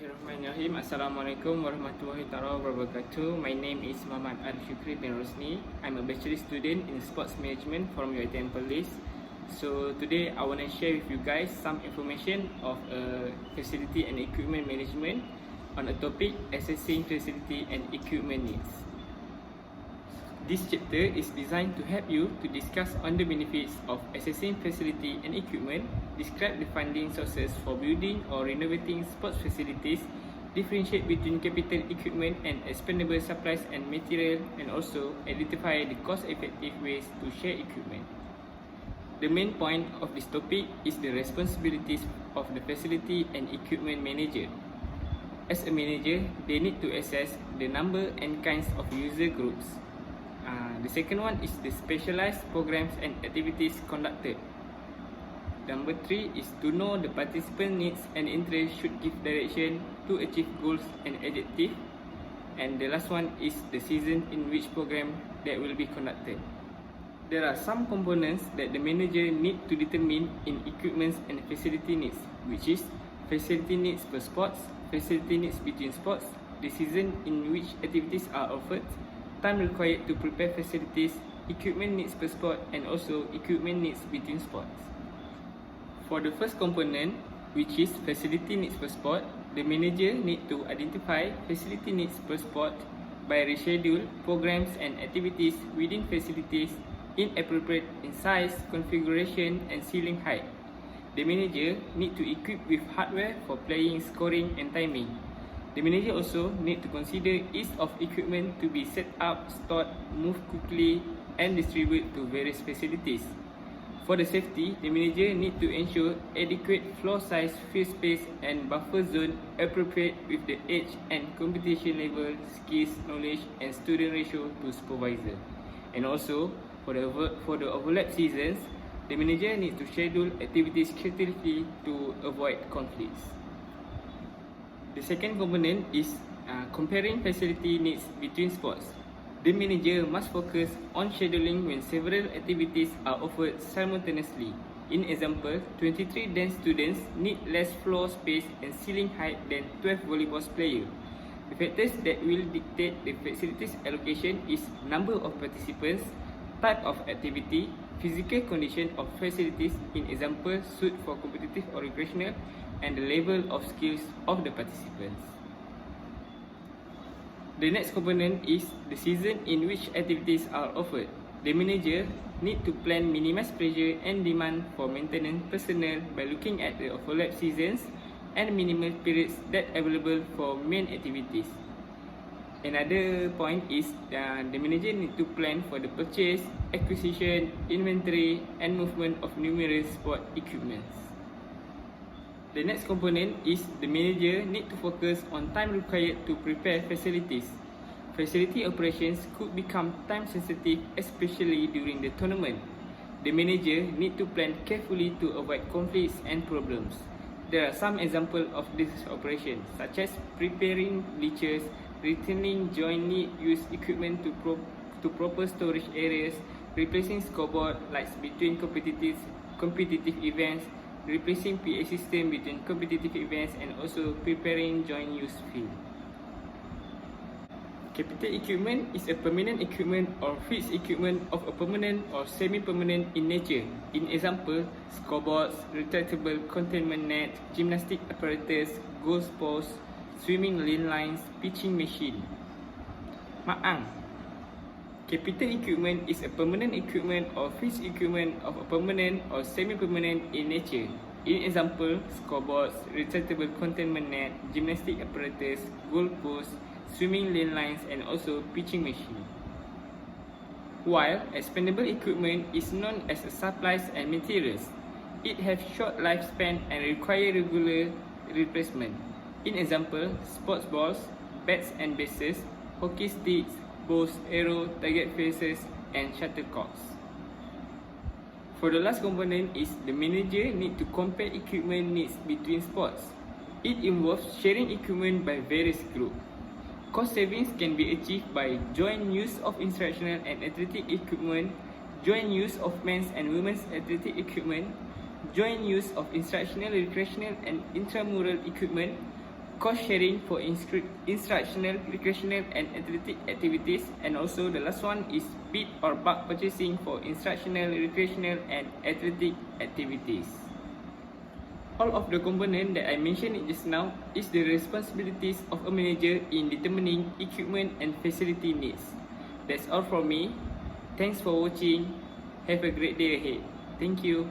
Bismillahirrahmanirrahim. Assalamualaikum warahmatullahi wabarakatuh. My name is Muhammad Al-Shukri bin Rosni. I'm a bachelor student in sports management from UiTM Police. So today I want to share with you guys some information of facility and equipment management on a topic assessing facility and equipment needs. This chapter is designed to help you to discuss on the benefits of assessing facility and equipment, describe the funding sources for building or renovating sports facilities, differentiate between capital equipment and expendable supplies and material, and also identify the cost-effective ways to share equipment. The main point of this topic is the responsibilities of the facility and equipment manager. As a manager, they need to assess the number and kinds of user groups. The second one is the specialized programs and activities conducted. Number 3 is to know the participant needs and interests should give direction to achieve goals and objectives. And the last one is the season in which program that will be conducted. There are some components that the manager need to determine in equipment and facility needs, which is facility needs per sports, facility needs between sports, the season in which activities are offered, time required to prepare facilities, equipment needs per sport, and also equipment needs between sports. For the first component, which is facility needs per sport, the manager need to identify facility needs per sport by reschedule programs and activities within facilities inappropriate in size, configuration, and ceiling height. The manager need to equip with hardware for playing, scoring, and timing. The manager also need to consider ease of equipment to be set up, stored, moved quickly, and distributed to various facilities. For the safety, the manager need to ensure adequate floor size, field space, and buffer zone appropriate with the age and competition level, skills, knowledge, and student ratio to supervisor. And also, for the overlap seasons, the manager need to schedule activities critically to avoid conflicts. The second component is comparing facility needs between sports. The manager must focus on scheduling when several activities are offered simultaneously. In example, 23 dance students need less floor space and ceiling height than 12 volleyball players. The factors that will dictate the facilities allocation is number of participants, type of activity, physical condition of facilities, in example, suit for competitive or recreational, and the level of skills of the participants. The next component is the season in which activities are offered. The manager need to plan minimize pressure and demand for maintenance personnel by looking at the overlap seasons and minimal periods that available for main activities. Another point is the manager need to plan for the purchase, acquisition, inventory, and movement of numerous sport equipments. The next component is the manager need to focus on time required to prepare facilities. Facility operations could become time sensitive, especially during the tournament. The manager need to plan carefully to avoid conflicts and problems. There are some examples of this operation, such as preparing bleachers, returning joint used equipment to proper storage areas, replacing scoreboard lights between competitive events, replacing PA system between competitive events, and also preparing joint use field. Capital equipment is a permanent equipment or fixed equipment of a permanent or semi-permanent in nature. In example, scoreboards, retractable containment net, gymnastic apparatus, goal posts, swimming lane lines, pitching machine. Maang. Capital equipment is a permanent equipment or fixed equipment of a permanent or semi-permanent in nature. In example, scoreboards, retractable containment net, gymnastic apparatus, goal posts, swimming lane lines, and also pitching machine. While expendable equipment is known as supplies and materials, it has short lifespan and require regular replacement. In example, sports balls, bats and bases, hockey sticks, bows, arrow, target faces, and shuttlecocks. For the last component is the manager need to compare equipment needs between sports. It involves sharing equipment by various groups. Cost savings can be achieved by joint use of instructional and athletic equipment, joint use of men's and women's athletic equipment, joint use of instructional, recreational, and intramural equipment, cost sharing for instructional, recreational and athletic activities, and also the last one is bid or bulk purchasing for instructional, recreational and athletic activities. All of the components that I mentioned just now is the responsibilities of a manager in determining equipment and facility needs. That's all from me. Thanks for watching. Have a great day ahead. Thank you.